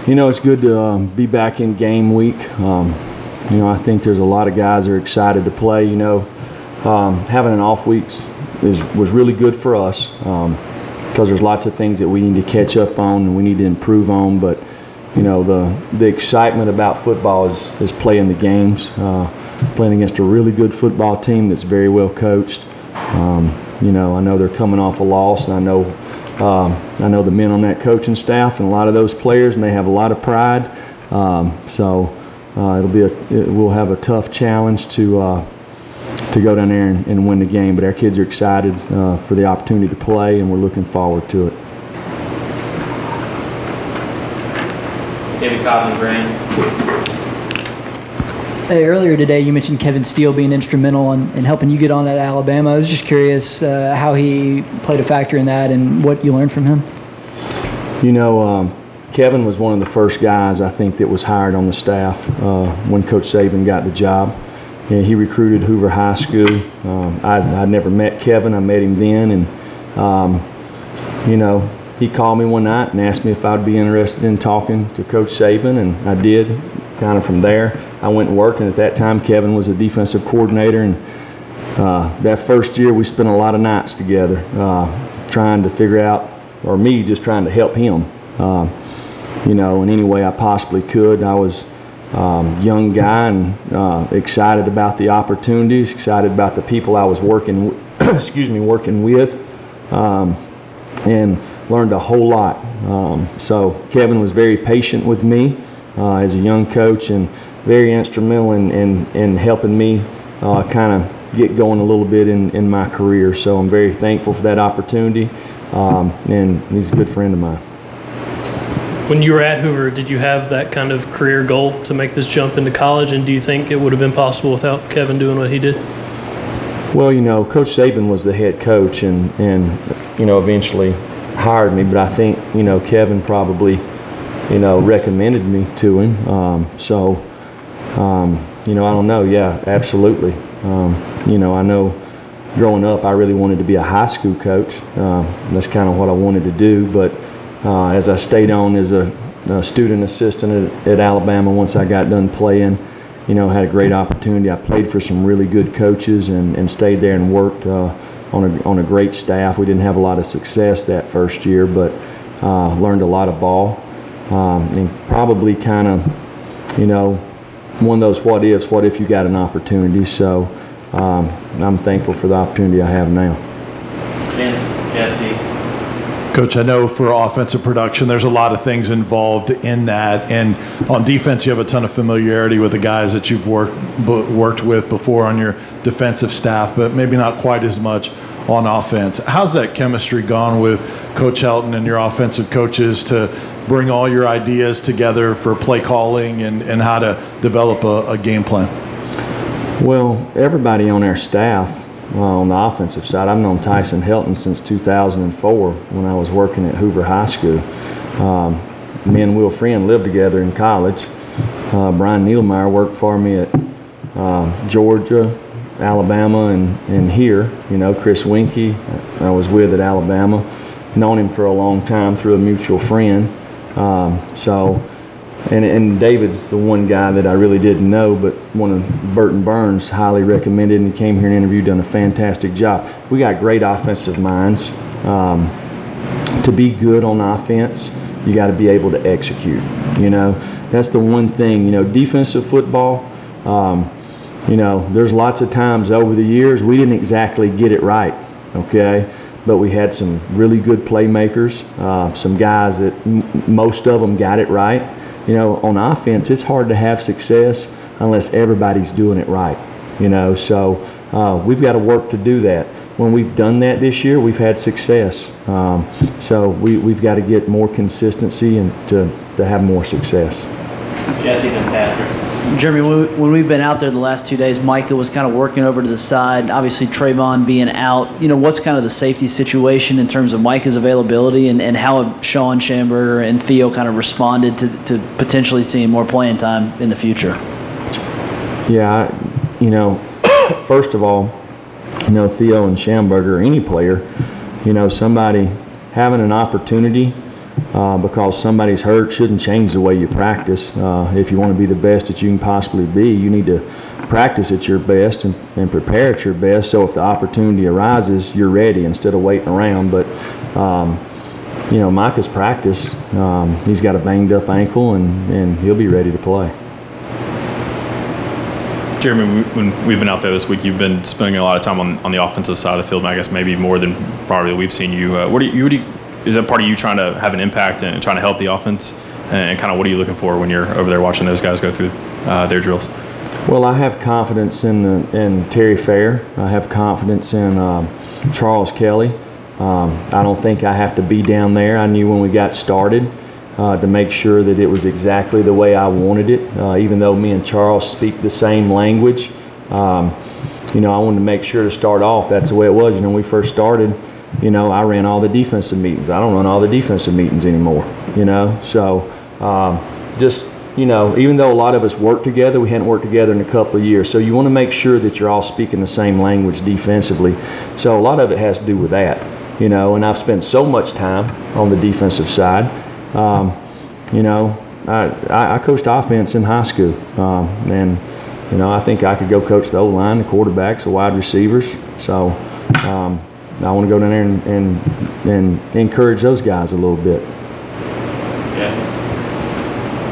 It's good to be back in game week. I think there's a lot of guys that are excited to play. Having an off week was really good for us because there's lots of things that we need to catch up on and we need to improve on. But the excitement about football is playing the games, playing against a really good football team that's very well coached. I know they're coming off a loss, and I know the men on that coaching staff and a lot of those players, and they have a lot of pride. We'll have a tough challenge to go down there and win the game. But our kids are excited for the opportunity to play, and we're looking forward to it. David Cobb, Green. Hey, earlier today you mentioned Kevin Steele being instrumental in helping you get on at Alabama. I was just curious how he played a factor in that and what you learned from him. Kevin was one of the first guys I think that was hired on the staff when Coach Saban got the job. He recruited Hoover High School. I'd never met Kevin. I met him then, and he called me one night and asked me if I'd be interested in talking to Coach Saban, and I did. Kind of from there, I went and worked, and at that time Kevin was the defensive coordinator, and that first year we spent a lot of nights together trying to figure out, or me just trying to help him, in any way I possibly could. I was a young guy and excited about the opportunities, excited about the people I was working with, and learned a whole lot. So Kevin was very patient with me as a young coach, and very instrumental in helping me kind of get going a little bit in my career. So I'm very thankful for that opportunity, and he's a good friend of mine. When you were at Hoover, did you have that kind of career goal to make this jump into college, and do you think it would have been possible without Kevin doing what he did? Well, Coach Saban was the head coach and eventually hired me, but I think, Kevin probably recommended me to him. I don't know. Yeah, absolutely. I know growing up I really wanted to be a high school coach. That's kind of what I wanted to do. But as I stayed on as a student assistant at Alabama, once I got done playing, had a great opportunity. I played for some really good coaches and stayed there and worked on a great staff. We didn't have a lot of success that first year, but learned a lot of ball. And probably kind of, one of those what if you got an opportunity. So I'm thankful for the opportunity I have now. Vince, Jesse. Coach, I know for offensive production, there's a lot of things involved in that. And on defense, you have a ton of familiarity with the guys that you've worked with before on your defensive staff, but maybe not quite as much on offense. How's that chemistry gone with Coach Helton and your offensive coaches to bring all your ideas together for play calling and how to develop a game plan? Well, everybody on our staff on the offensive side, I've known Tyson Helton since 2004 when I was working at Hoover High School. Me and Will Friend lived together in college. Brian Nielmeyer worked for me at Georgia, Alabama, and here. Chris Winkie I was with at Alabama. Known him for a long time through a mutual friend. And David's the one guy that I really didn't know, but one of Burton Burns highly recommended, and he came here and interviewed, done a fantastic job. We got great offensive minds. To be good on offense, you got to be able to execute. That's the one thing. Defensive football, there's lots of times over the years we didn't exactly get it right, okay? But we had some really good playmakers, some guys that most of them got it right. On offense, it's hard to have success unless everybody's doing it right. So we've got to work to do that. When we've done that this year, we've had success. So we've got to get more consistency and to have more success. Jesse, then Patrick. Jeremy, when we've been out there the last 2 days, Micah was kind of working over to the side. Obviously, Trayvon being out. What's kind of the safety situation in terms of Micah's availability, and how have Sean Schamberger and Theo kind of responded to potentially seeing more playing time in the future? Yeah, first of all, Theo and Schamberger, any player, somebody having an opportunity because somebody's hurt shouldn't change the way you practice. If you want to be the best that you can possibly be, you need to practice at your best and prepare at your best, so if the opportunity arises, you're ready instead of waiting around. But you know, Micah's practiced. He's got a banged up ankle, and he'll be ready to play. Jeremy, when we've been out there this week, you've been spending a lot of time on the offensive side of the field, and I guess maybe more than probably we've seen you. Is that part of you trying to have an impact and trying to help the offense? And kind of what are you looking for when you're over there watching those guys go through their drills? Well, I have confidence in Terry Fair. I have confidence in Charles Kelly. I don't think I have to be down there. I knew when we got started to make sure that it was exactly the way I wanted it. Even though me and Charles speak the same language, you know, I wanted to make sure to start off that's the way it was. You know, when we first started, you know, I ran all the defensive meetings. I don't run all the defensive meetings anymore, you know. So just, you know, even though a lot of us work together, we hadn't worked together in a couple of years. So you want to make sure that you're all speaking the same language defensively. So a lot of it has to do with that, you know, and I've spent so much time on the defensive side. You know, I coached offense in high school, and, you know, I think I could go coach the O-line, the quarterbacks, the wide receivers. So I want to go down there and encourage those guys a little bit.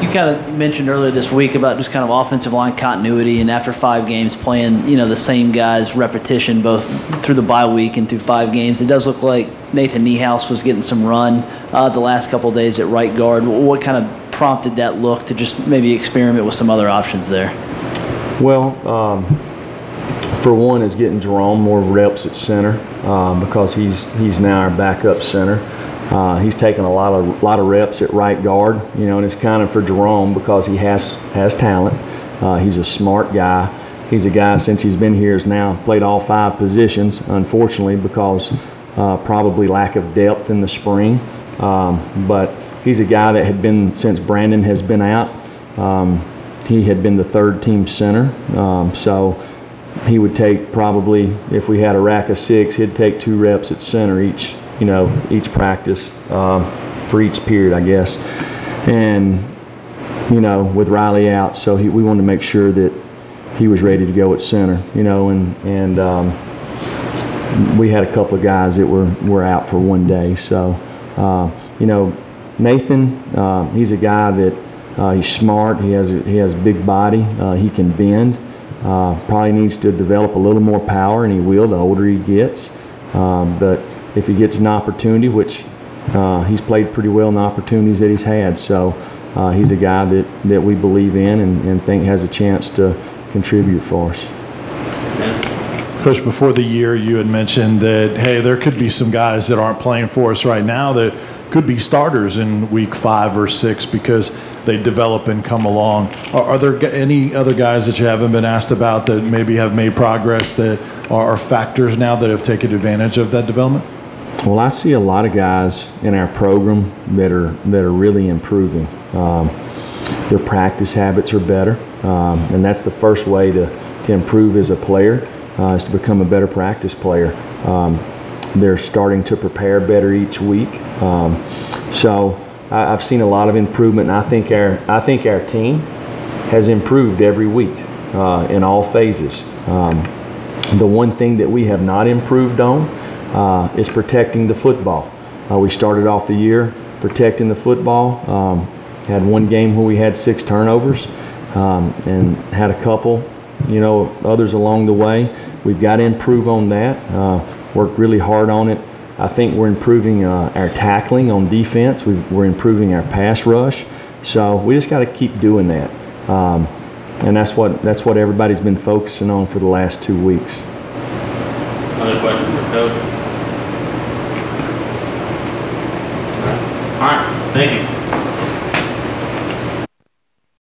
You kind of mentioned earlier this week about just kind of offensive line continuity, and after 5 games playing, you know, the same guys, repetition both through the bye week and through 5 games. It does look like Nathan Niehaus was getting some run the last couple of days at right guard. What kind of prompted that look to just maybe experiment with some other options there? Well, for one, is getting Jerome more reps at center because he's now our backup center. He's taken a lot of reps at right guard, you know, and it's kind of for Jerome because he has talent. He's a smart guy. He's a guy, since he's been here, has now played all 5 positions, unfortunately, because probably lack of depth in the spring. But he's a guy that had been, since Brandon has been out, he had been the 3rd team center. So he would take probably, if we had a rack of 6, he'd take 2 reps at center each, you know, each practice for each period, I guess. And, you know, with Riley out, so we wanted to make sure that he was ready to go at center, you know, and we had a couple of guys that were out for 1 day. So, you know, Nathan, he's a guy that he's smart. He has a big body. He can bend. Probably needs to develop a little more power, and he will the older he gets. But if he gets an opportunity, which he's played pretty well in the opportunities that he's had, so he's a guy that we believe in and think has a chance to contribute for us. Coach, before the year, you had mentioned that, hey, there could be some guys that aren't playing for us right now that could be starters in week 5 or 6 because they develop and come along. Are there any other guys that you haven't been asked about that maybe have made progress that are factors now that have taken advantage of that development? Well, I see a lot of guys in our program that are really improving. Their practice habits are better, and that's the first way to improve as a player, is to become a better practice player. They're starting to prepare better each week. So I've seen a lot of improvement, and I think our team has improved every week in all phases. The one thing that we have not improved on is protecting the football. We started off the year protecting the football. Had 1 game where we had 6 turnovers, and had a couple, you know, others along the way. We've got to improve on that. Worked really hard on it. I think we're improving our tackling on defense. We're improving our pass rush. So we just got to keep doing that. And that's what everybody's been focusing on for the last 2 weeks. Other questions for Coach? All right. Thank you.